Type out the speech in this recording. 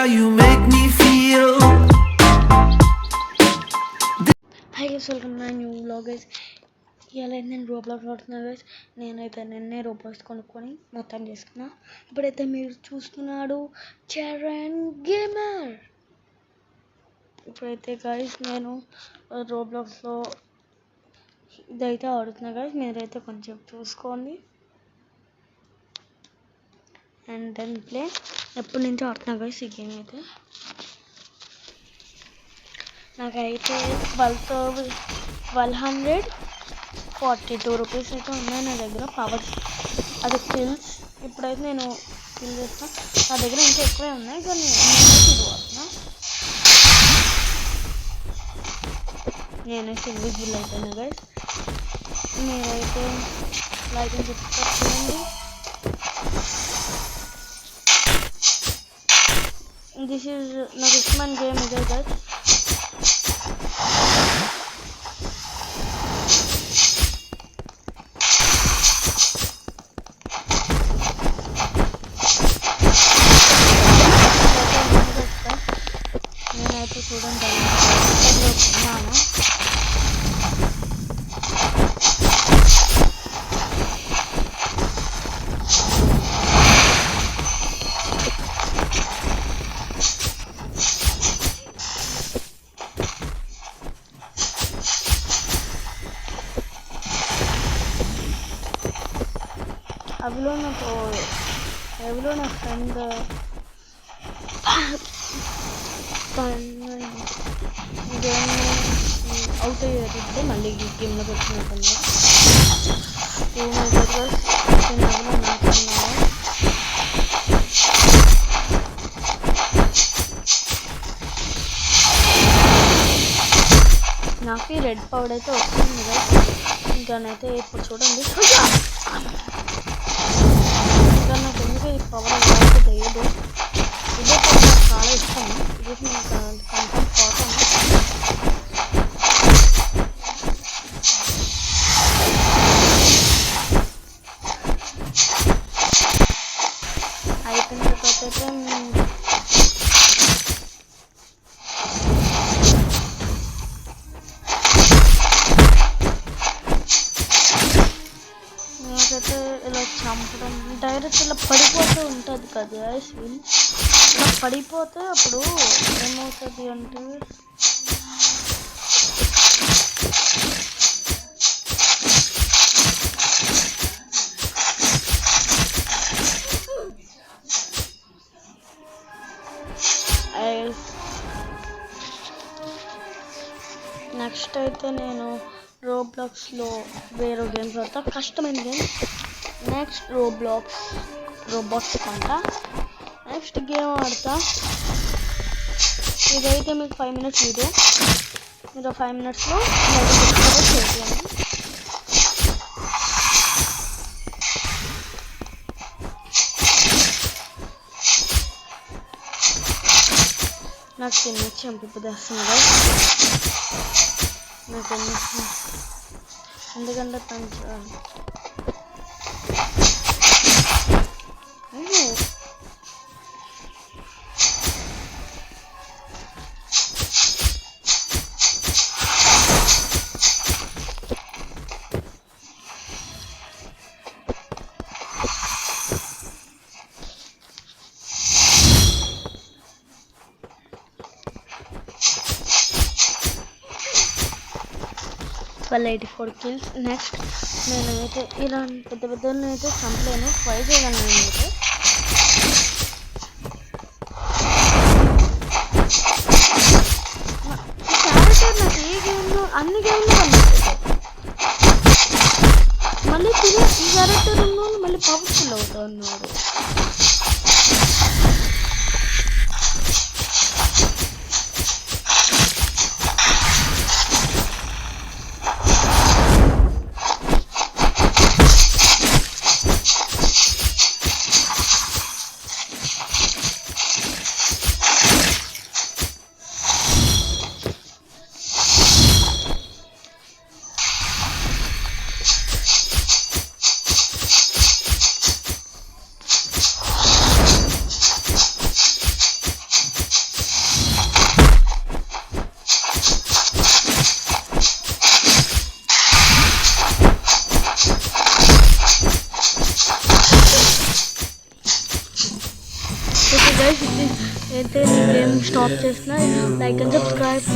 how you make me feel. Hi guys, welcome to my new vlog guys. ఇవాళ నేను Roblox ఆడుతున్నా guys. నేనైతే నిన్నే రోబ్లాక్స్ కొనుక్కొని మొత్తం చేసుకున్నా. ఇప్పుడైతే మీరు చూస్తున్నాడు చరణ్ గేమర్. ఇప్పుడైతే గైస్ నేను రోబ్లాక్స్లో ఇదైతే ఆడుతున్నా గైస్. మీరైతే కొంచెం చూసుకోండి. And then play. ఎప్పటి నుంచి ఆడుతున్నా గైస్ ఈ గేమ్ అయితే. నాకైతే 1242 రూపీస్ అయితే ఉన్నాయి నా దగ్గర. పవర్స్ అది కిల్స్. ఇప్పుడైతే నేను కిల్ చేస్తాను. నా దగ్గర ఇంకా ఎక్కువే ఉన్నాయి కానీ ఇది వాడుతున్నా. నేనైతే ఇన్విజిబుల్ అయిపోయినా గైస్. మీరైతే లైక్ అండ్ సబ్స్క్రైబ్ చేయండి. దిస్ ఈజ్ నాకు ఇష్టమైన గేమ్ ఇదే గైస్. నేనైతే చూడండి ఉన్నాను. అవిలో నా ఫ్రెండ్ గేమ్ అవుట్ అయ్యేటప్పుడు మళ్ళీ గేమ్లోకి వచ్చినట్టున్నారు. 2 మెంబర్స్ అవిలో నాకున్నారు. నాకు ఈ రెడ్ పౌడర్ అయితే వస్తుంది కదా. ఇంకానైతే ఇప్పుడు చూడండి. ఇంకా నాకు ఎందుకు ఈ పవర్ అయితే తెలియదు. ఇదే పవర్ నాకు చాలా ఇష్టం. ఇది నేను కన్ఫర్మ్ పోతాను. అయిపోయిన తర్వాత అయితే నాకైతే ఇలా చంపడం డైరెక్ట్ ఇలా పడిపోతూ ఉంటుంది కదా. ఇలా పడిపోతే అప్పుడు ఏమవుతుంది అంటే నెక్స్ట్ అయితే నేను రోబ్లాక్స్లో వేరే గేమ్స్ ఆడతా. కష్టమైన గేమ్. నెక్స్ట్ రోబోట్స్ కొంట. నెక్స్ట్ గేమ్ ఆడతా. ఇదైతే మీకు 5 minutes వీడియో. మీరు 5 minutesలో చేయాలి. నాకు చిన్న చంపిపోదేస్తుంది కదా. నాకు ఎందుకంటే పంచాలి. వాళ్ళు 84 kills. నెక్స్ట్ నేనైతే ఇలా పెద్ద పెద్దలను అయితే చంపలేను. ట్రై చేయగలను నేనైతే. క్యారెక్టర్ నాకు ఏ గేమ్లో అన్ని గేమ్లో కనిపిస్తుంది. మళ్ళీ తిరిగి ఈ క్యారెక్టర్ ఉన్నాడు మళ్ళీ పవర్ఫుల్ అవుతా ఉన్నాడు. గైస్ అయితే నేను గేమ్ స్టాప్ చేస్తున్నా. Like and subscribe.